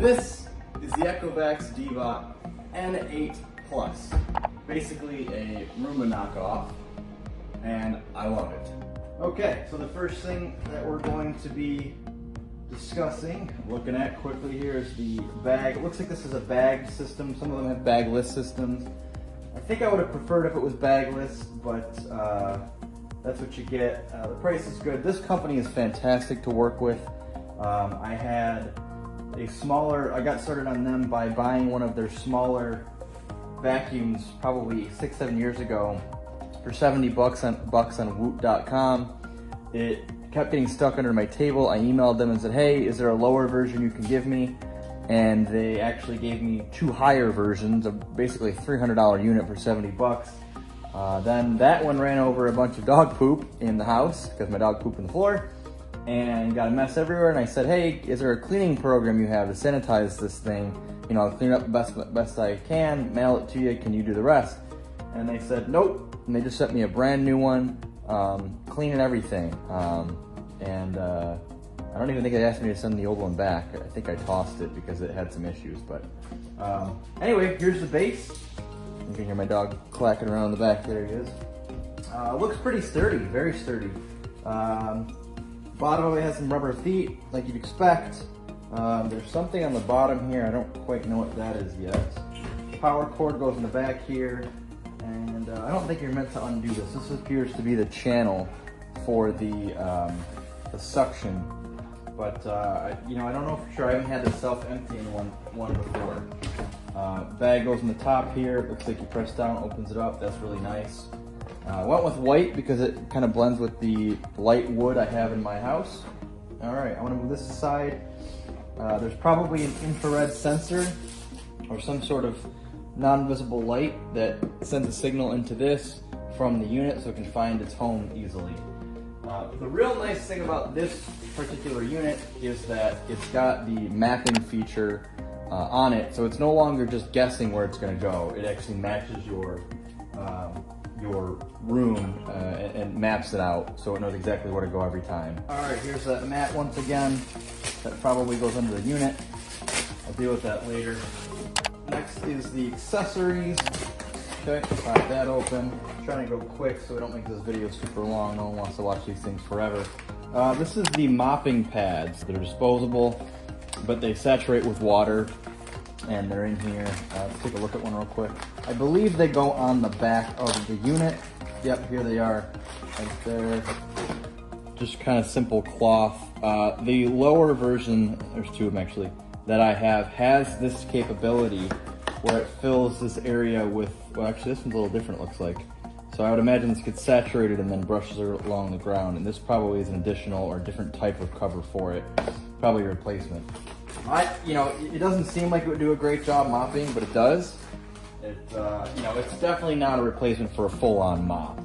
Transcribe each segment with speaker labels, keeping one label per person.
Speaker 1: This is the ECOVACS Deebot N8 Plus. Basically a Roomba knockoff, and I love it. Okay, so the first thing that we're going to be discussing, looking at quickly here, is the bag. It looks like this is a bag system. Some of them have bagless systems. I think I would have preferred if it was bagless, but that's what you get. The price is good. This company is fantastic to work with. I had a smaller, I got started on them by buying one of their smaller vacuums probably 6-7 years ago for 70 bucks on Woot.com. It kept getting stuck under my table. I emailed them and said, hey, is there a lower version you can give me? And they actually gave me 2 higher versions of basically a $300 unit for 70 bucks. Then that one ran over a bunch of dog poop in the house because my dog pooped on the floor and got a mess everywhere. And I said, hey, is there a cleaning program you have to sanitize this thing? You know, I'll clean it up the best I can, mail it to you, can you do the rest? And they said, nope. And they just sent me a brand new one, clean and everything. I don't even think they asked me to send the old one back. I think I tossed it because it had some issues. But anyway, here's the base. You can hear my dog clacking around in the back. There he is. Looks pretty sturdy, very sturdy. Bottom of it has some rubber feet, like you'd expect. There's something on the bottom here. I don't quite know what that is yet. Power cord goes in the back here. And I don't think you're meant to undo this. This appears to be the channel for the suction. But you know, I don't know for sure. I haven't had this self-emptying one before. Bag goes in the top here. It looks like you press down, opens it up. That's really nice. Went with white because it kind of blends with the light wood I have in my house. All right, I want to move this aside. There's probably an infrared sensor or some sort of non-visible light that sends a signal into this from the unit so it can find its home easily. The real nice thing about this particular unit is that it's got the mapping feature on it, so it's no longer just guessing where it's going to go. It actually matches your room and maps it out, so it knows exactly where to go every time. All right, here's that mat once again. That probably goes under the unit. I'll deal with that later. Next is the accessories. Okay, pop that open. I'm trying to go quick so we don't make this video super long. No one wants to watch these things forever. This is the mopping pads. They're disposable, but they saturate with water, and they're in here. Let's take a look at one real quick. I believe they go on the back of the unit. Yep, here they are, right there. Just kind of simple cloth. The lower version, there's 2 of them actually, that I have has this capability where it fills this area with, well actually this one's a little different, it looks like. So I would imagine this gets saturated and then brushes along the ground, and this probably is an additional or different type of cover for it. Probably a replacement. You know, it doesn't seem like it would do a great job mopping, but it does. You know, it's definitely not a replacement for a full-on mop.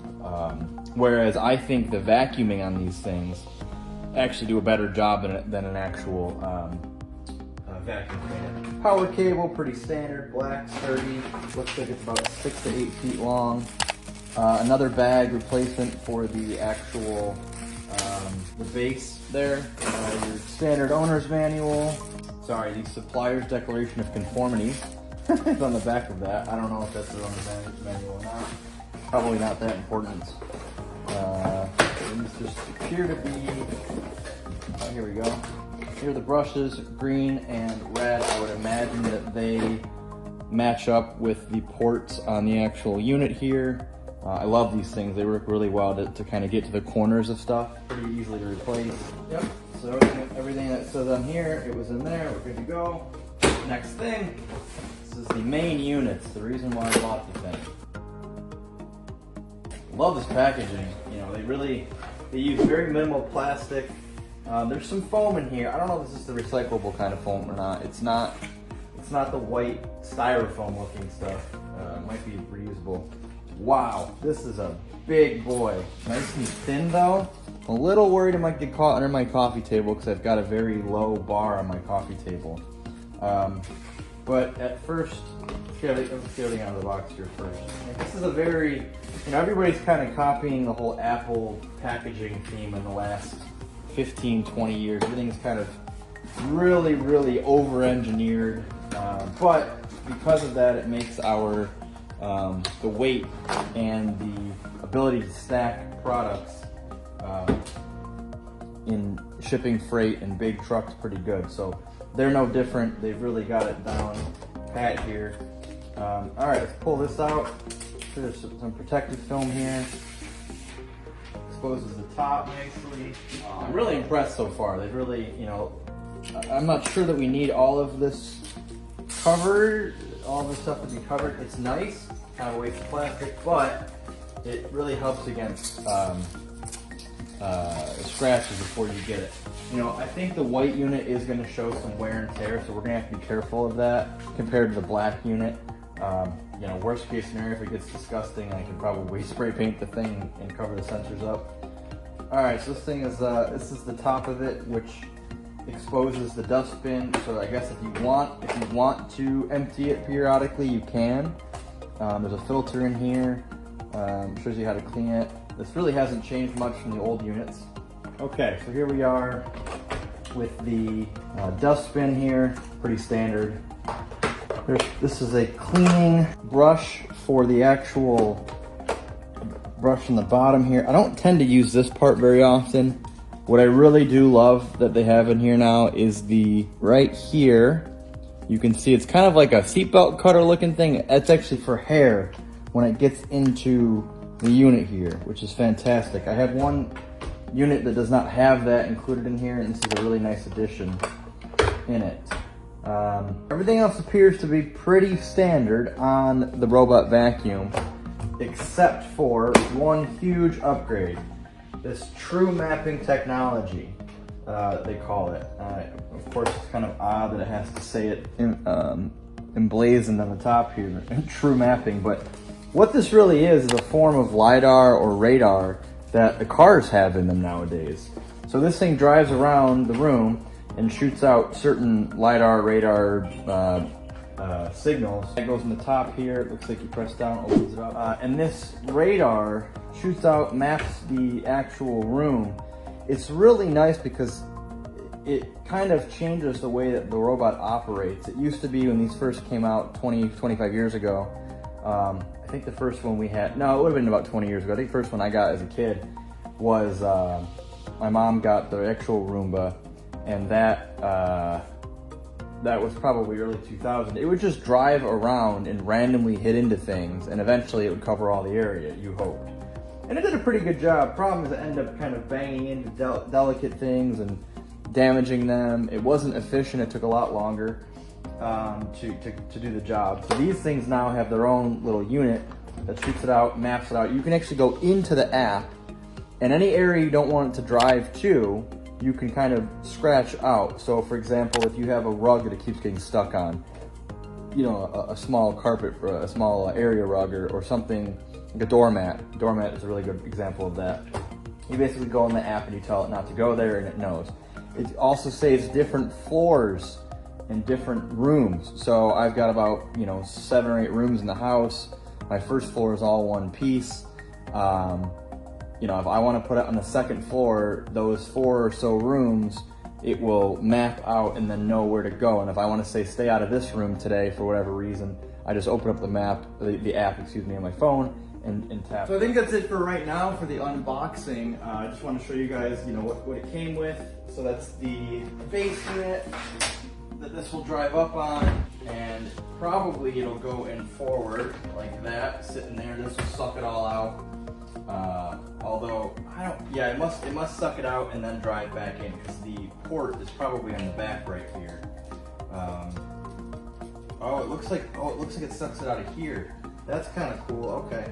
Speaker 1: Whereas I think the vacuuming on these things actually do a better job than an actual vacuum cleaner. Power cable, pretty standard, black, sturdy. Looks like it's about 6 to 8 feet long. Another bag replacement for the actual the base there. Your standard owner's manual. Sorry, the supplier's declaration of conformity is on the back of that. I don't know if that's the owner's manual or not. Probably not that important. These just appear to be, oh, here we go. Here are the brushes, green and red. I would imagine that they match up with the ports on the actual unit here. I love these things. They work really well to kind of get to the corners of stuff. Pretty easily to replace. Yep, so everything that says on here, it was in there, we're good to go. Next thing, this is the main units, the reason why I bought the thing. Love this packaging. You know, they use very minimal plastic. There's some foam in here. I don't know if this is the recyclable kind of foam or not. It's not the white styrofoam looking stuff. It might be reusable. Wow, this is a big boy. Nice and thin though. I'm a little worried it might get caught under my coffee table because I've got a very low bar on my coffee table. But at first, let's get everything out of the box here first. This is a very, you know, everybody's kind of copying the whole Apple packaging theme in the last 15, 20 years. Everything's kind of really, really over-engineered, but because of that, it makes our the weight and the ability to stack products in shipping freight and big trucks pretty good. So they're no different. They've really got it down pat here. All right, let's pull this out. There's some protective film here. Exposes the top nicely. I'm really impressed so far. They've really, you know, I'm not sure that we need all of this covered, all this stuff to be covered. It's nice, kind of waste of plastic, but it really helps against scratches before you get it. You know, I think the white unit is going to show some wear and tear, so we're going to have to be careful of that compared to the black unit. You know, worst case scenario, if it gets disgusting, I can probably spray paint the thing and cover the sensors up. All right, so this thing is, this is the top of it, which exposes the dustbin. So I guess if you want to empty it periodically, you can. There's a filter in here, shows you how to clean it. This really hasn't changed much from the old units. Okay, so here we are with the dustbin here, pretty standard. This is a cleaning brush for the actual brush in the bottom here. I don't tend to use this part very often. What I really do love that they have in here now is the right here. You can see it's kind of like a seatbelt cutter looking thing. That's actually for hair when it gets into the unit here, which is fantastic. I have one unit that does not have that included in here, and this is a really nice addition in it. Everything else appears to be pretty standard on the robot vacuum, except for one huge upgrade. This true mapping technology, they call it. Of course, it's kind of odd that it has to say it emblazoned on the top here, true mapping, but what this really is a form of LiDAR or radar that the cars have in them nowadays. So this thing drives around the room and shoots out certain LiDAR, radar signals. It goes in the top here. It looks like you press down, opens it up. And this radar shoots out, maps the actual room. It's really nice because it kind of changes the way that the robot operates. It used to be when these first came out 25 years ago. I think the first one we had, no, it would have been about 20 years ago. I think the first one I got as a kid was, my mom got the actual Roomba, and that was probably early 2000. It would just drive around and randomly hit into things, and eventually it would cover all the area, you hoped. And it did a pretty good job. Problem is it ended up kind of banging into delicate things and damaging them. It wasn't efficient. It took a lot longer to do the job. So these things now have their own little unit that shoots it out, maps it out. You can actually go into the app, and any area you don't want it to drive to, you can kind of scratch out. So for example, if you have a rug that it keeps getting stuck on, you know, a small carpet, a small area rug, or something like a doormat. Doormat is a really good example of that. You basically go in the app and you tell it not to go there, and it knows. It also saves different floors and different rooms. So I've got about, 7 or 8 rooms in the house. My first floor is all one piece. If I want to put it on the second floor, those 4 or so rooms, it will map out and then know where to go. And if I want to say stay out of this room today for whatever reason, I just open up the app, on my phone and tap. So I think that's it for right now for the unboxing. I just want to show you guys, what it came with. So that's the base unit that this will drive up on, and probably it'll go in forward like that, sitting there. This will suck it all out. Although it must suck it out and then drive back in, because the port is probably on the back right here. It looks like it sucks it out of here. That's kind of cool. Okay,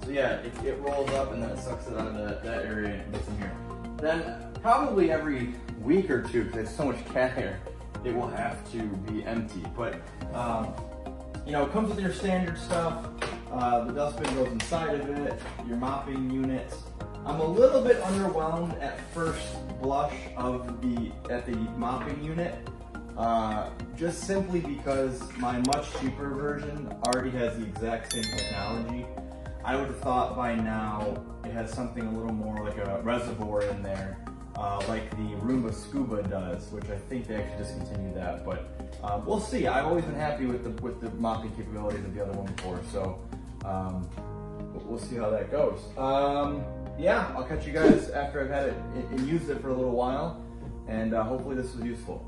Speaker 1: so yeah, it rolls up and then it sucks it out of that area and gets in here. Then probably every week or two, because there's so much cat hair, it will have to be empty. But it comes with your standard stuff. The dustbin goes inside of it, your mopping unit. I'm a little bit underwhelmed at first blush at the mopping unit, just simply because my much cheaper version already has the exact same technology. I would have thought by now it has something a little more like a reservoir in there, like the Roomba Scuba does, which I think they actually discontinued that, but we'll see. I've always been happy with the mopping capabilities of the other one before, so we'll see how that goes. Yeah, I'll catch you guys after I've had it and used it for a little while, and hopefully this was useful.